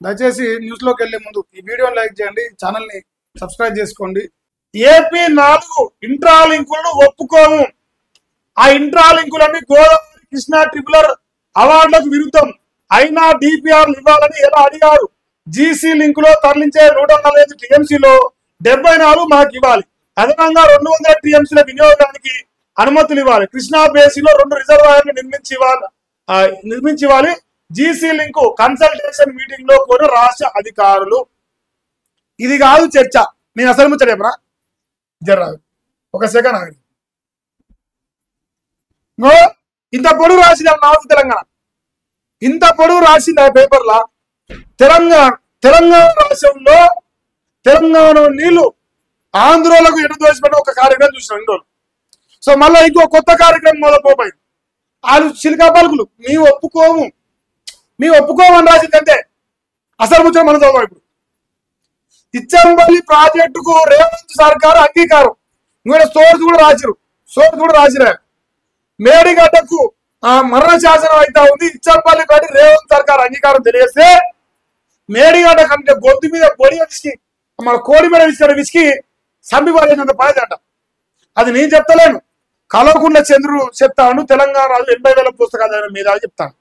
దయచేసి న్యూస్లోకి వెళ్లే ముందు ఈ వీడియోని లైక్ చేయండి, ఛానల్ని సబ్స్క్రైబ్ చేసుకోండి. ఏపీ 4 ఇంట్రా లింకులను ఒప్పుకోము. ఆ ఇంట్రా లింకులన్నీ గోదావరి కృష్ణా ట్రిపులర్ అవార్డులకు విరుద్ధం. అయినా డిపిఆర్లు ఇవ్వాలని ఎలా అడిగారు. జీసీ లింకులో తరలించే 145 టీఎంసీలో 74 మాకు ఇవ్వాలి. అదనంగా 200 టీఎంసీల వినియోగానికి అనుమతులు ఇవ్వాలి. కృష్ణా బేసిలో 2 రిజర్వాయర్లు నిర్మించివ్వాలి. జీసీ లింకు కన్సల్టేషన్ మీటింగ్ లో కూడా రాష్ట్ర అధికారులు. ఇది కాదు చర్చ. నేను అసలు ముచ్చటేమరా జర్రాదు ఒక సెకండ్ ఆగండి. ఇంత పొడుగు రాసింది నాకు తెలంగాణ, ఇంత పొడుగు రాసింది ఆ పేపర్లా. తెలంగాణ రాష్ట్రంలో తెలంగాణ నీళ్లు ఆంధ్రోలకు ఎడదోసిపెట్టిన ఒక కార్యక్రమం చూసిన 2 రోజులు. సో మళ్ళీ ఇంకో కొత్త కార్యక్రమం మొదలుపోయింది. వాళ్ళు చిలికా పలుకులు మేము ఒప్పుకోమని రాసిందంటే అసలు ముచ్చట మనం చదువు. ఇప్పుడు ఇచ్చంపల్లి ప్రాజెక్టుకు రేవంత్ సర్కారు అంగీకారం. ఇంకొక సోర్స్ కూడా రాసిరా. మేడిగడ్డకు మరణ శాసనం అయితే ఉంది. ఇచ్చంపల్లి బట్టి రేవంత్ సర్కారు అంగీకారం తెలియస్తే మేడిగడ్డ కంటే గొంతు మీద పొడి విసికి మన కోడి మీద విసికి సంబిపడేంత పడేదట. అది నేను చెప్తలేను, కలవకుండ చంద్రుడు చెప్తాను. తెలంగాణ 80,000 పుస్తకాలు మీద చెప్తాను.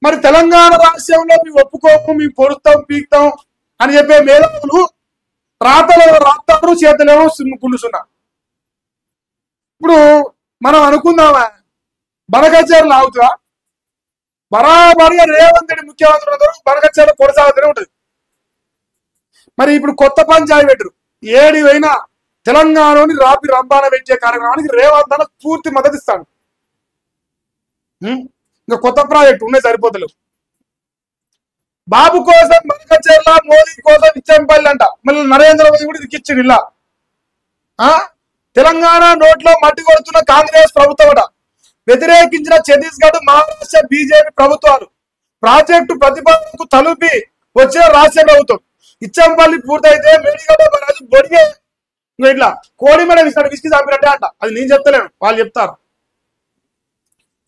మరి తెలంగాణ రాష్ట్రంలో మేము ఒప్పుకోము, మేము పొడుస్తాం పీకుతాం అని చెప్పే మేధావులు రాతలు రాస్తాడు, చేతలేమో కుళ్ళుస్తున్నారు. ఇప్పుడు మనం అనుకుందామా, బనకచేరులు ఆగుతుందా? బరాబరిగా రేవంత్ రెడ్డి ముఖ్యమంత్రి అందరూ బనకచేరులు కొనసాగుతూనే ఉంటుంది. మరి ఇప్పుడు కొత్త పంచాయతీ పెట్టరు. ఏడివైనా తెలంగాణలోని రాపి రంబాన పెట్టే కార్యక్రమానికి రేవంత్ అన్న పూర్తి మద్దతు ఇస్తాడు. ఇంకా కొత్త ప్రాజెక్టు ఉన్నాయి సరిపోతలేవు. బాబు కోసం బనకచెర్ల, మోదీ కోసం ఇచ్చంపల్లి అంట. మళ్ళీ నరేంద్ర మోదీ కూడా ఇది ఇచ్చిండు. ఇలా తెలంగాణ నోట్లో మట్టి కొడుతున్న కాంగ్రెస్ ప్రభుత్వం అట. వ్యతిరేకించిన ఛత్తీస్గఢ్, మహారాష్ట్ర బీజేపీ ప్రభుత్వాలు. ప్రాజెక్టు ప్రతిపాదనకు తలుపి వచ్చే రాష్ట్ర ప్రభుత్వం. ఇచ్చంపల్లి పూర్తయితే మేడిగడ్డ రాజు బొడిగే ఇట్లా కోడి మీద విసికి చంపినట్టే అంట. అది నేను చెప్తలేను, వాళ్ళు చెప్తారు.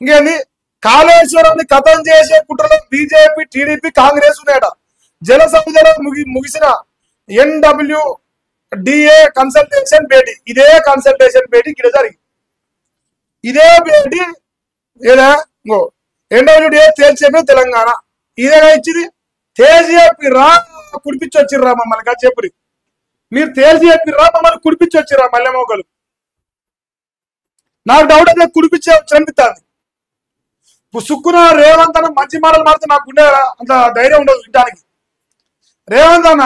ఇంకేంది, కాళేశ్వరాన్ని ఖతం చేసే కుట్రలో బీజేపీ, టీడీపీ, కాంగ్రెస్ ఉన్నాయట. జల సముద్రంలో ముగిసిన NWDA కన్సల్టేషన్ భేటీ. ఇదే కన్సల్టేషన్ భేటీ ఇక్కడ జరిగింది. ఇదే భేటీ ఏదా NWDA తేల్చేపి తెలంగాణ ఇదేగా ఇచ్చింది. తేల్చి చెప్పిర్రా, కుడిపించి వచ్చిర్రా మమ్మల్ని కాదు చెప్పురి. మీరు తేల్చి చెప్పిర్రా, మమ్మల్ని కుడిపించి వచ్చిర్రా మల్లె మోకలు. నాకు డౌట్ అయితే కుడిపించే అనిపిస్తుంది. సుక్కున రేవంత్ అన్న మంచి మాటలు మాడితే నాకు ఉండే అంత ధైర్యం ఉండదు వినడానికి. రేవంత్ అన్న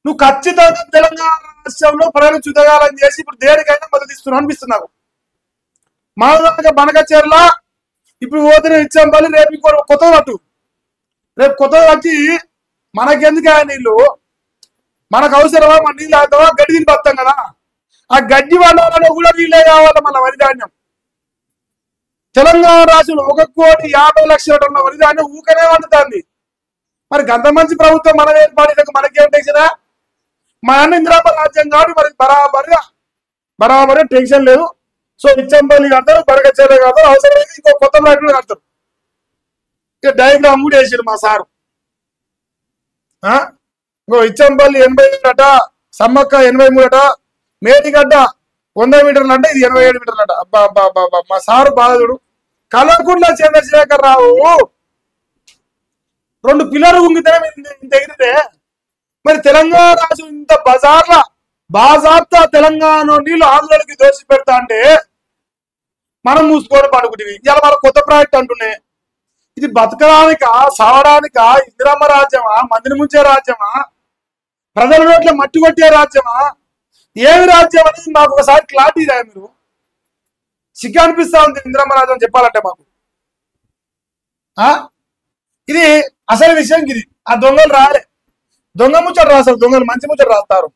నువ్వు ఖచ్చితంగా తెలంగాణ రాష్ట్రంలో ప్రజలు చుదగాలని చేసి ఇప్పుడు దేనికైనా మద్దతు ఇస్తున్నావు అనిపిస్తుంది నాకు. మా దాకా బనకచెర్ల ఇప్పుడు పోతే ఇచ్చంపల్లి, రేపు ఇంకో కొత్త పట్టు. రేపు కొత్తగా వచ్చి మనకెందుకు ఆ నీళ్ళు, మనకు అవసరమా? మన నీళ్ళు తాగుతావా? గడ్డి తిని బతాం కదా. ఆ గడ్డి వండాలలో కూడా నీళ్ళే కావాలి. మన వరిధాన్యం తెలంగాణ రాష్ట్రంలో 1,50,00,000 టన్నుల వరిధాన్యం ఊకనే వండుతుంది. మరి గంత మంచి ప్రభుత్వం మనం ఏర్పాటు మనకేం టెన్షనా? మా అన్న ఇందిరాబాద్ రాజ్యం కాబట్టి మనకి బరాబరిగా టెన్షన్ లేదు. సో ఇచ్చంపల్లి కడతారు, బనకచెర్ల కడతారు, అవసరమైతే ఇంకో కొత్త ప్రాజెక్టులు కడతారు. ఇక డయాగ్రామ్ కూడా వేసాడు మా సారు. ఇంకో ఇచ్చంపల్లి 80 అట, సమ్మక్క 83 అట, మేడిగడ్డ 100 మీటర్లు అంటే ఇది 87 మీటర్లు అట. అబ్బా అబ్బా అబ్బా మా సారు బాధుడు. కలవకుంట్ల చంద్రశేఖర్ రావు 2 పిల్లలు ఉంగితేనే ఇంత ఎగిరితే మరి తెలంగాణ రాష్ట్రం ఇంత బాజాబ్తా తెలంగాణ నీళ్ళు ఆంధ్రులకి దోషి పెడతా అంటే మనం మూసుకొని పడుకుంటుంది. ఇలా మన కొత్త ప్రాజెక్ట్ అంటున్నాయి. ఇది బతకడానికా, సావడానికా, ఇందిరమ్మ రాజ్యమా, మందిని ముంచే రాజ్యమా, ప్రజల నోట్ల మట్టి కొట్టే రాజ్యమా, ఏమి రాజ్యం అనేది మాకు ఒకసారి క్లారిటీ రాయ. మీరు సిగ్గు అనిపిస్తా ఉంది ఇందిరమ్మ రాజ్యం చెప్పాలంటే మాకు. ఇది అసలు విషయం. ఇది ఆ దొంగలు రాలే, దొంగ ముచ్చట రాస్తారు, దొంగలు మంచి ముచ్చట రాస్తారు.